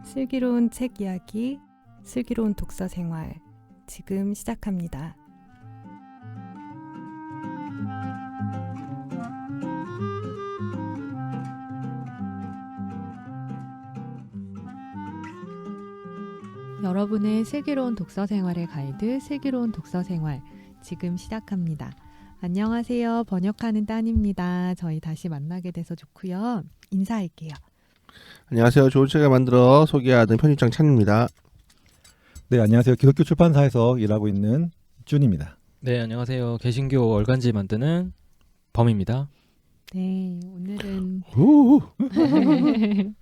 슬기로운 책 이야기, 슬기로운 독서 생활, 지금 시작합니다. 여러분의 슬기로운 독서 생활의 가이드, 슬기로운 독서 생활, 지금 시작합니다. 안녕하세요. 번역하는 따님입니다. 저희 다시 만나게 돼서 좋고요. 인사할게요. 안녕하세요. 좋은 책을 만들어 소개하는 편집장 찬입니다. 네, 안녕하세요. 기독교 출판사에서 일하고 있는 준입니다. 네, 안녕하세요. 개신교 얼간지 만드는 범입니다. 네, 오늘은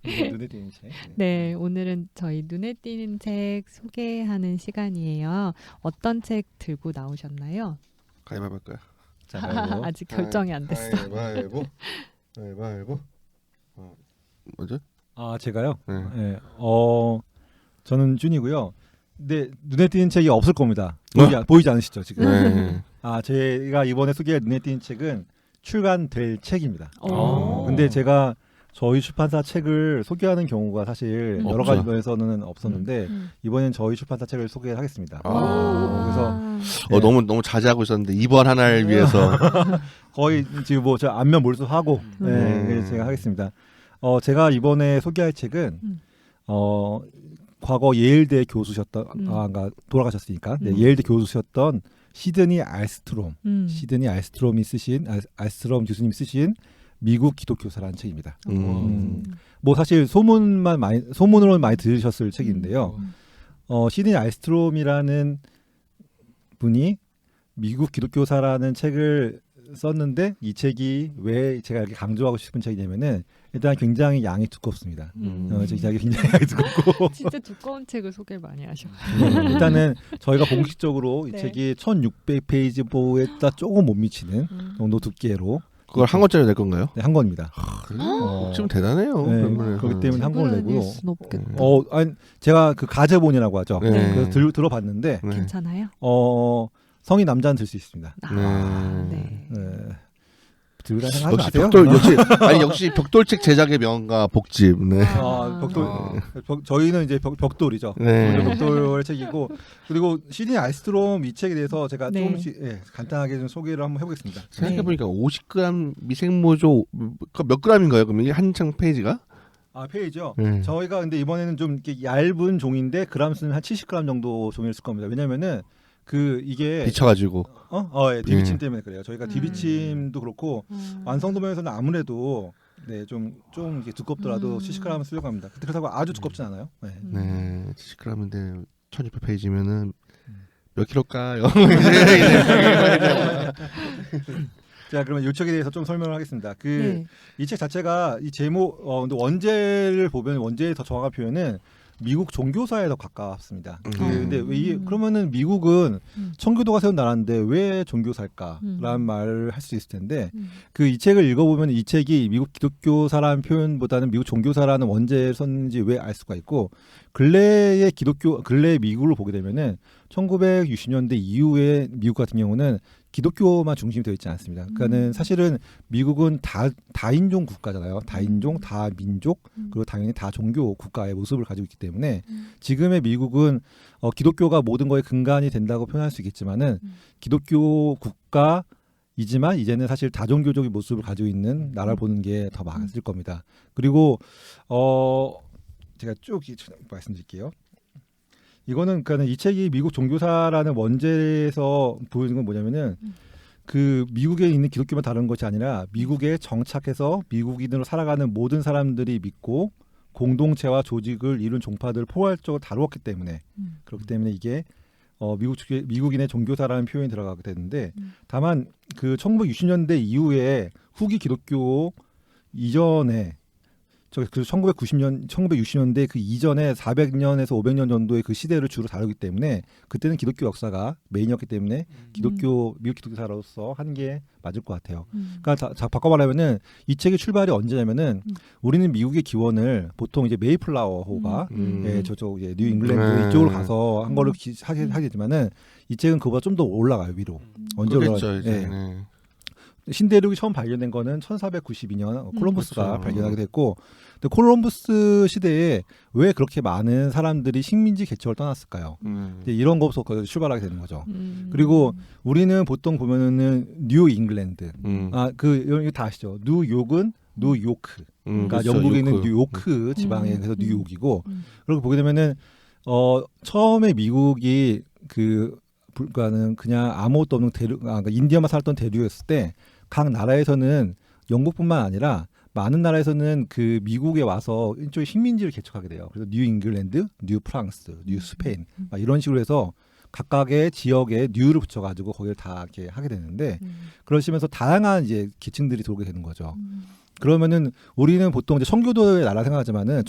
눈에 띄는 책. 네, 오늘은 저희 눈에 띄는 책 소개하는 시간이에요. 어떤 책 들고 나오셨나요? 가위바위보 할까요? 자, 아직 결정이 안 됐어. 가위바위보. 뭐죠? 아, 제가요? 네. 네. 저는 준이고요. 근데 눈에 띄는 책이 없을 겁니다. 보이지 않으시죠, 지금? 네. 아, 제가 이번에 소개할 눈에 띄는 책은 출간될 책입니다. 오. 근데 제가 저희 출판사 책을 소개하는 경우가 사실 여러 가지 면에서는 없었는데 이번엔 저희 출판사 책을 소개하겠습니다. 그래서 너무 자제하고 있었는데 이번 하나를 위해서 거의 지금 뭐 저 안면 몰수하고 네, 제가 하겠습니다. 제가 이번에 소개할 책은 과거 예일대 교수셨던 그러니까 돌아가셨으니까 네, 예일대 교수셨던 시드니 알스트롬이 쓰신 알스트롬 교수님 쓰신 미국 기독교사라는 책입니다. 뭐 사실 소문으로 많이 들으셨을 책인데요. 시드니 알스트롬이라는 분이 미국 기독교사라는 책을 썼는데 이 책이 왜 제가 이렇게 강조하고 싶은 책이냐면은 일단 굉장히 양이 두껍습니다. 굉장히 양이 두껍고 진짜 두꺼운 책을 소개를 많이 하셔. 일단은 저희가 공식적으로 이 네. 책이 1600페이지 보에다 조금 못 미치는 정도 두께로 그걸 한 권짜리 낼 건가요? 네, 한 권입니다. 좀 대단해요. 네, 그러면은. 그렇기 때문에 한 권을 내고요. 수는 없겠다. 아니, 제가 그 가제본이라고 하죠. 네. 그래서 들어봤는데 네. 괜찮아요? 성인 남자는 들 수 있습니다. 네. 들고 다니는 거 하지 역시 마세요. 역시 벽돌책 제작의 명가 복집. 네. 저희는 이제 벽돌이죠. 네. 벽돌 책이고 그리고 시드니 알스트롬 이 책에 대해서 제가 네. 조금씩 간단하게 좀 소개를 한번 해보겠습니다. 생각해보니까 50g 미생모조 몇 g인가요? 그럼 이게 한 장 페이지가? 아, 페이지요. 네. 저희가 근데 이번에는 좀 이렇게 얇은 종인데 그람 수는 한 70g 정도 종이를 쓸 겁니다. 왜냐면은 이게 비쳐가지고. 예, 디비침 때문에 그래요. 저희가 디비침도 그렇고 완성도 면에서는 아무래도 좀 이렇게 두껍더라도 70g 쓰려고 합니다. 그렇다고 아주 두껍진 않아요. 네. 네, 70g인데 1600페이지면은 몇 킬로일까요? 자, 그러면 이 책에 대해서 좀 설명을 하겠습니다. 네. 이 책 자체가 이 제목, 근데 원제를 보면 원제의 더 정확한 표현은 미국 종교사에 더 가깝습니다. 근데 그러면은 미국은 청교도가 세운 나라인데 왜 종교사일까라는 말을 할 수 있을 텐데 이 책을 읽어보면 이 책이 미국 기독교사라는 표현보다는 미국 종교사라는 원제를 썼는지 왜 알 수가 있고 근래의 미국을 보게 되면은 1960년대 이후에 미국 같은 경우는 기독교만 중심이 되어 있지 않습니다. 그러니까는 사실은 미국은 다인종 국가잖아요. 다인종, 다민족, 그리고 당연히 다종교 국가의 모습을 가지고 있기 때문에 지금의 미국은 기독교가 모든 거의 근간이 된다고 표현할 수 있겠지만은 기독교 국가이지만 이제는 사실 다종교적인 모습을 가지고 있는 나라를 보는 게 더 맞을 겁니다. 그리고 제가 쭉 말씀드릴게요. 이거는 그러니까 이 책이 미국 종교사라는 원제에서 보여주는 건 뭐냐면은 미국에 있는 기독교만 다른 것이 아니라 미국에 정착해서 미국인으로 살아가는 모든 사람들이 믿고 공동체와 조직을 이룬 종파들을 포괄적으로 다루었기 때문에 그렇기 때문에 이게 미국인의 종교사라는 표현이 들어가게 되는데 다만 1960년대 이후에 후기 기독교 이전에 1960년대 그 이전에 400년에서 500년 정도의 그 시대를 주로 다루기 때문에 그때는 기독교 역사가 메인이었기 때문에 미국 기독교사로서 한 게 맞을 것 같아요. 그러니까 바꿔 말하면은 이 책의 출발이 언제냐면은 우리는 미국의 기원을 보통 이제 메이플라워호가 저쪽 이제 뉴 잉글랜드 이쪽으로 가서 한 거를 하겠지만은 이 책은 그보다 좀 더 올라가요 위로. 언제 올라가요? 신대륙이 처음 발견된 거는 1492년 콜럼버스가 그렇죠. 발견하게 됐고, 근데 콜럼버스 시대에 왜 그렇게 많은 사람들이 식민지 개척을 떠났을까요? 이제 이런 거부터 출발하게 되는 거죠. 그리고 우리는 보통 보면은 뉴 잉글랜드, 이거 다 아시죠? 뉴욕은 뉴요크, 그러니까 그렇죠, 영국에 있는 요크. 뉴요크 지방에 그래서 뉴욕이고, 그리고 보게 되면은 처음에 미국이 그러니까는 그냥 아무것도 없는 그러니까 인디아만 살았던 대륙이었을 때 각 나라에서는 영국뿐만 아니라 많은 나라에서는 그 미국에 와서 일종의 식민지를 개척하게 돼요. 그래서 뉴 잉글랜드, 뉴 프랑스, 뉴 스페인 막 이런 식으로 해서 각각의 지역에 뉴를 붙여가지고 거기를 다 이렇게 하게 되는데, 그러시면서 다양한 이제 계층들이 들어오게 되는 거죠. 그러면은 우리는 보통 이제 청교도의 나라 생각하지만은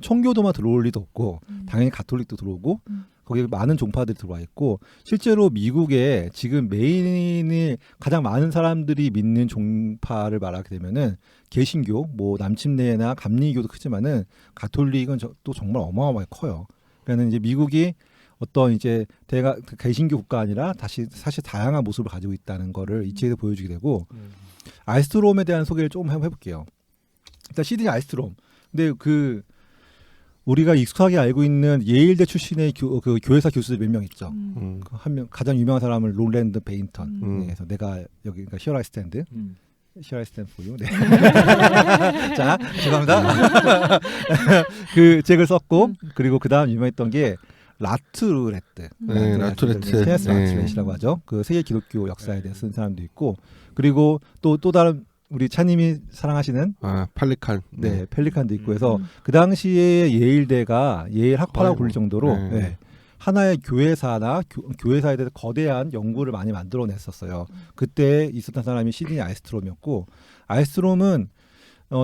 청교도만 들어올 리도 없고 당연히 가톨릭도 들어오고 거기에 많은 종파들이 들어와 있고, 실제로 미국에 지금 메인이 가장 많은 사람들이 믿는 종파를 말하게 되면은 개신교, 뭐 남침내나 감리교도 크지만은 가톨릭은 또 정말 어마어마하게 커요. 그러니까 이제 미국이 어떤 이제 개신교 국가 아니라 사실 다양한 모습을 가지고 있다는 거를 이 책에서 보여주게 되고, 알스트롬에 대한 소개를 조금 한번 해볼게요. 일단 시드니 알스트롬. 근데 우리가 익숙하게 알고 있는 예일대 출신의 교회사 교수들 몇 명 있죠. 한 명 가장 유명한 사람은 롤랜드 베인턴. 그래서 내가 여기 그러니까 Here I Stand. Here I Stand for you. 네. 자, 죄송합니다. 그 책을 썼고, 그리고 그다음 유명했던 게 라투레트. 네, 라투레트. 테네스 라투렛이라고 하죠. 그 세계 기독교 역사에 대해 쓴 사람도 있고, 그리고 또 다른 우리 차님이 사랑하시는 팔리칸. 네, 펠리칸도 있고 해서 그 당시에 예일대가 예일 학파라고 아이고. 불릴 정도로 네. 하나의 교회사나 교회사에 대해서 거대한 연구를 많이 만들어냈었어요. 그때 있었던 사람이 시드니 알스트롬이었고, 알스트롬은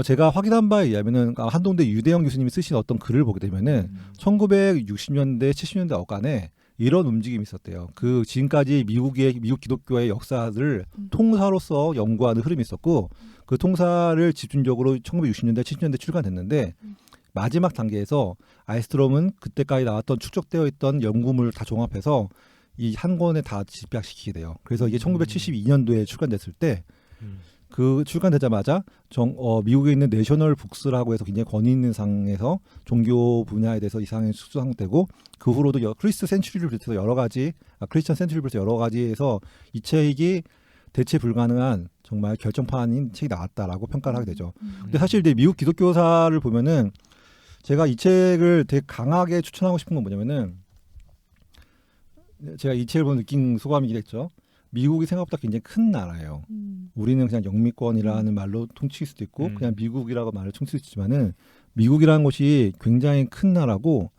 제가 확인한 바에 의하면은 한동대 유대영 교수님이 쓰신 어떤 글을 보게 되면은 1960년대 70년대 어간에 이런 움직임이 있었대요. 그 지금까지 미국 기독교의 역사를 통사로서 연구하는 흐름이 있었고, 그 통사를 집중적으로 1960년대 70년대 출간됐는데, 마지막 단계에서 알스트롬은 그때까지 나왔던 축적되어 있던 연구물을 다 종합해서 이 한 권에 다 집약시키게 돼요. 그래서 이게 1972년도에 출간됐을 때, 그 출간되자마자 미국에 있는 내셔널 북스라고 해서 굉장히 권위 있는 상에서 종교 분야에 대해서 이 상에 수상되고, 그 후로도 크리스천 센츄리를 비롯해서 여러 가지에서 이 책이 대체 불가능한 정말 결정판인 책이 나왔다라고 평가를 하게 되죠. 근데 사실 이제 미국 기독교사를 보면은 제가 이 책을 되게 강하게 추천하고 싶은 건 뭐냐면은, 제가 이 책을 보면 느낀 소감이긴 했죠. 미국이 생각보다 굉장히 큰 나라예요. 우리는 그냥 영미권이라는 말로 통칭할 수도 있고 그냥 미국이라고 말을 통칭할 수 있지만은, 미국이라는 곳이 굉장히 큰 나라고,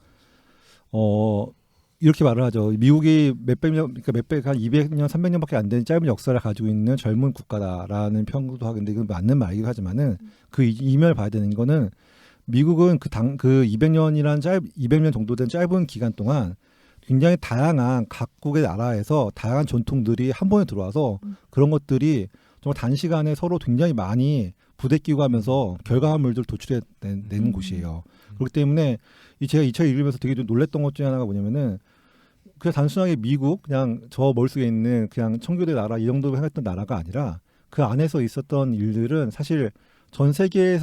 이렇게 말을 하죠. 미국이 한 200년, 300년밖에 안 되는 짧은 역사를 가지고 있는 젊은 국가다라는 평도 하는데, 이건 맞는 말이긴 하지만은 그 이면을 봐야 되는 거는, 미국은 그 200년 정도 된 짧은 기간 동안 굉장히 다양한 각국의 나라에서 다양한 전통들이 한 번에 들어와서 그런 것들이 정말 단시간에 서로 굉장히 많이 부대끼고 하면서 결과물들을 도출해내는 곳이에요. 그렇기 때문에 제가 이 책을 읽으면서 되게 좀 놀랬던 것 중에 하나가 뭐냐면은, 그냥 단순하게 미국, 그냥 저 머릿속에 있는 그냥 청교대 나라 이 정도 생각했던 나라가 아니라, 그 안에서 있었던 일들은 사실 전 세계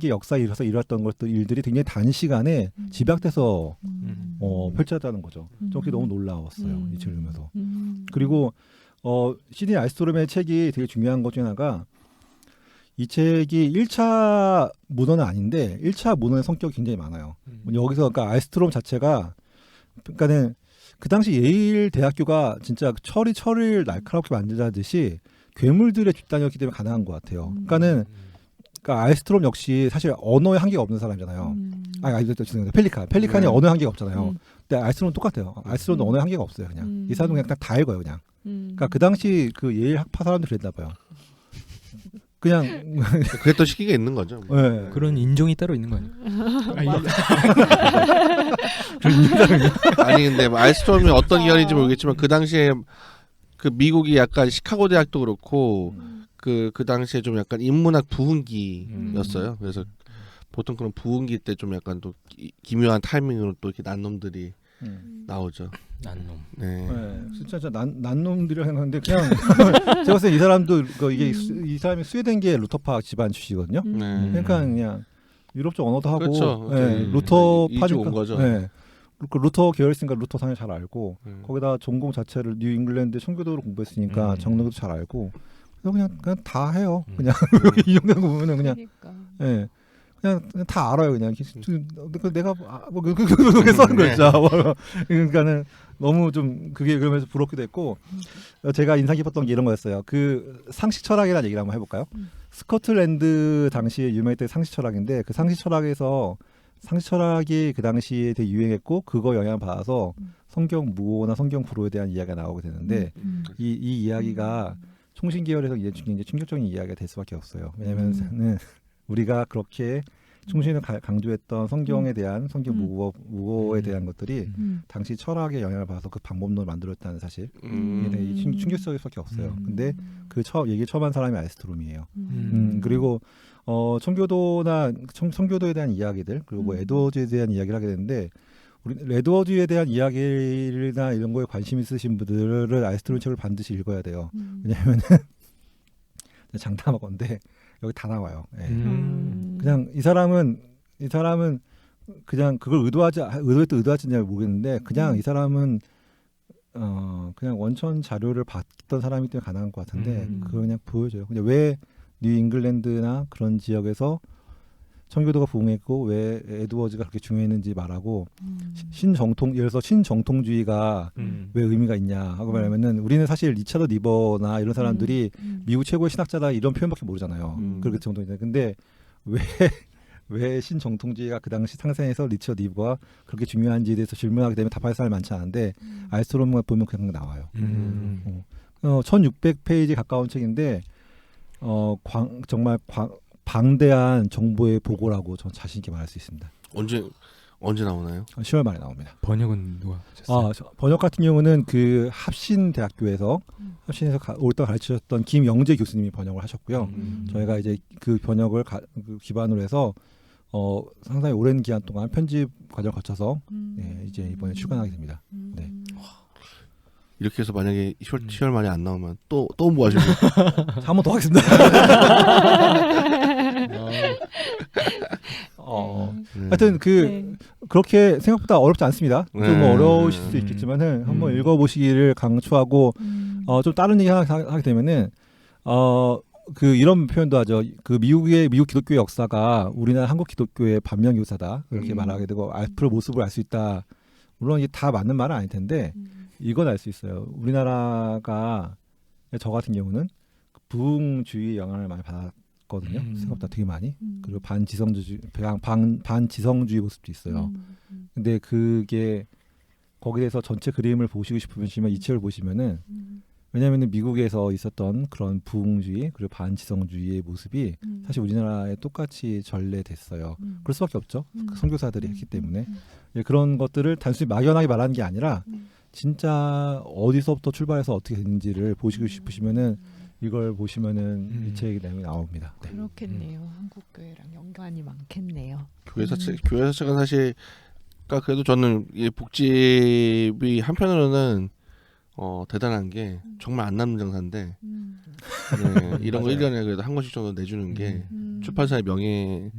역사에 일어서 일어났던 일들이 굉장히 단시간에 집약돼서 펼쳐졌다는 거죠. 저게 너무 놀라웠어요. 이 책을 읽으면서. 그리고 시드니 알스트롬의 책이 되게 중요한 것 중에 하나가, 이 책이 1차 문헌은 아닌데 1차 문헌의 성격이 굉장히 많아요. 여기서 그러니까 알스트롬 자체가, 그러니까는 그 당시 예일 대학교가 진짜 철을 날카롭게 만들자듯이 괴물들의 집단이었기 때문에 가능한 것 같아요. 그러니까 알스트롬 역시 사실 언어의 한계가 없는 사람이잖아요. 죄송합니다. 펠리칸이 언어의 한계가 없잖아요. 근데 알스트롬은 똑같아요. 알스트롬도 언어의 한계가 없어요. 그냥 이 사람은 그냥 다 읽어요. 그냥. 그러니까 그 당시 그 예일 학파 사람들이 그랬나 봐요. 그냥 그랬던 시기가 있는 거죠. 네. 그런 인종이 따로 있는 거 아니에요? 아니 근데 알스트롬이 어떤 기관인지 모르겠지만, 그 당시에 그 미국이 약간 시카고 대학도 그렇고 그 당시에 좀 약간 인문학 부흥기였어요. 그래서 보통 그런 부흥기 때 좀 약간 또 기묘한 타이밍으로 또 이렇게 난 놈들이 나오죠. 난놈. 네. 네, 진짜 난놈들이라 생각하는데 그냥 제가 봤을 때 이 사람도 이게 이 사람이 스웨덴계 루터파 집안 출신이거든요. 네. 그러니까 그냥 유럽 쪽 언어도 하고 그렇죠. 네, 루터 이주 온 거죠. 네. 그 루터 계열있으니까 루터 상을 잘 알고 거기다 전공 자체를 뉴 잉글랜드 청교도로 공부했으니까 정릉도 잘 알고 그래서 그냥 다 해요. 그냥 이 정도 보면은 그냥 예. 그냥 다 알아요. 그냥 내가 뭐 그렇게 써는 거죠. 그러니까는 너무 좀 그게 그러면서 부럽기도 했고 제가 인상 깊었던 게 이런 거였어요. 그 상식 철학이라는 얘기를 한번 해볼까요? 스코틀랜드 당시에 유명했던 상식 철학인데 그 상식 철학에서 상식 철학이 그 당시에 되게 유행했고 그거 영향을 받아서 성경 무호나 성경 불호에 대한 이야기가 나오게 되는데 이 이야기가 총신 계열에서 이제 충격적인 이야기가 될 수밖에 없어요. 왜냐하면 우리가 그렇게 충신을 강조했던 성경에 대한 성경 무호에 대한 것들이 당시 철학의 영향을 받아서 그 방법론을 만들었다는 사실 이게 되게 충격적일 수밖에 없어요. 근데 그 얘기 처음 한 사람이 알스트롬이에요. 그리고 청교도나 청교도에 대한 이야기들 그리고 뭐 에드워즈에 대한 이야기를 하게 되는데 우리 에드워즈에 대한 이야기나 이런 거에 관심 있으신 분들은 알스트롬 책을 반드시 읽어야 돼요. 왜냐하면 장담하건데 여기 다 나와요. 예. 그냥 이 사람은 그냥 그걸 의도했든 모르겠는데 그냥 이 사람은 그냥 원천 자료를 봤던 사람이기 때문에 가능한 것 같은데 그걸 그냥 보여줘요. 근데 왜 뉴 잉글랜드나 그런 지역에서 청교도가 부흥했고 왜 에드워즈가 그렇게 중요했는지 말하고 예를 들어서 신정통주의가 왜 의미가 있냐 하고 말하면은 우리는 사실 리차드 니버나 이런 사람들이 미국 최고의 신학자다 이런 표현밖에 모르잖아요. 그렇게 정도인데 근데 왜 신정통주의가 그 당시 상생해서 리차드 니버가 그렇게 중요한지에 대해서 질문하게 되면 답할 사람이 많지 않은데 알스트롬을 보면 그냥 나와요. 1600페이지 가까운 책인데 정말 방대한 정보의 보고라고 저는 자신 있게 말할 수 있습니다. 언제 나오나요? 10월 말에 나옵니다. 번역은 누가 하셨어요? 번역 같은 경우는 그 합신대학교에서 올때 가르치셨던 김영재 교수님이 번역을 하셨고요. 저희가 이제 그 번역을 기반으로 해서 상당히 오랜 기간 동안 편집 과정을 거쳐서 이제 이번에 출간하게 됩니다. 네. 이렇게 해서 만약에 10월 말에 안 나오면 또 뭐 하시고 한 번 더 하겠습니다. 하여튼 그렇게 생각보다 어렵지 않습니다. 좀 어려우실 수 있겠지만은 한번 읽어보시기를 강추하고 좀 다른 얘기 하게 되면은 이런 표현도 하죠. 미국 기독교의 역사가 우리나라 한국 기독교의 반면교사다 그렇게 말하게 되고 앞으로 모습을 알 수 있다. 물론 이게 다 맞는 말은 아닐 텐데 이건 알 수 있어요. 우리나라가 저 같은 경우는 부흥주의 영향을 많이 받았거든요. 생각보다 되게 많이. 그리고 반지성주의 모습도 있어요. 근데 그게 거기에 대해서 전체 그림을 보시고 싶으시면 이 책을 보시면은 왜냐하면 미국에서 있었던 그런 부흥주의 그리고 반지성주의의 모습이 사실 우리나라에 똑같이 전래됐어요. 그럴 수밖에 없죠. 선교사들이 했기 때문에 그런 것들을 단순히 막연하게 말하는 게 아니라 진짜 어디서부터 출발해서 어떻게 됐는지를 보시고 싶으시면은 이걸 보시면은 이 책의 내용이 나옵니다. 네. 그렇겠네요. 한국 교회랑 연관이 많겠네요. 교회 자체가 사실 그래도 저는 이 복집이 한편으로는 대단한 게 정말 안 남는 장사인데 이런 거 1년에 그래도 한 권씩 정도 내주는 게 출판사의 명예라고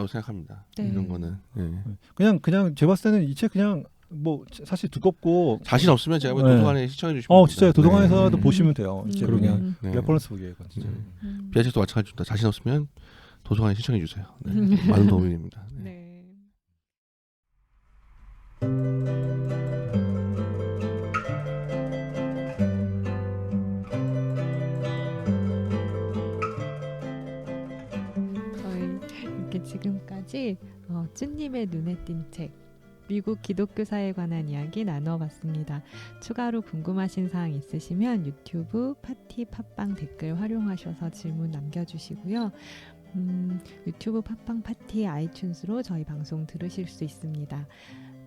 생각합니다. 네. 이런 거는 그냥 제가 봤을 때는 이 책 그냥 뭐 사실 두껍고 자신 없으면 제가 도서관에 시청해 주시면 진짜 도서관에서도 보시면 돼요. 이 책은 그냥 레퍼런스 보기에 진짜. 비아책도 마찬가지입니다. 자신 없으면 도서관에 시청해 주세요. 많은 도움이 됩니다. 네. 저희 이렇게 지금까지 쭈님의 눈에 띈 책 미국 기독교사에 관한 이야기 나눠봤습니다. 추가로 궁금하신 사항 있으시면 유튜브 파티 팟빵 댓글 활용하셔서 질문 남겨주시고요. 유튜브 팟빵 파티 아이튠즈로 저희 방송 들으실 수 있습니다.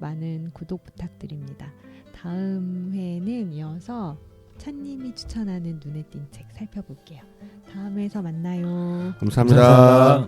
많은 구독 부탁드립니다. 다음 회에는 이어서 찬님이 추천하는 눈에 띈 책 살펴볼게요. 다음 회에서 만나요. 감사합니다.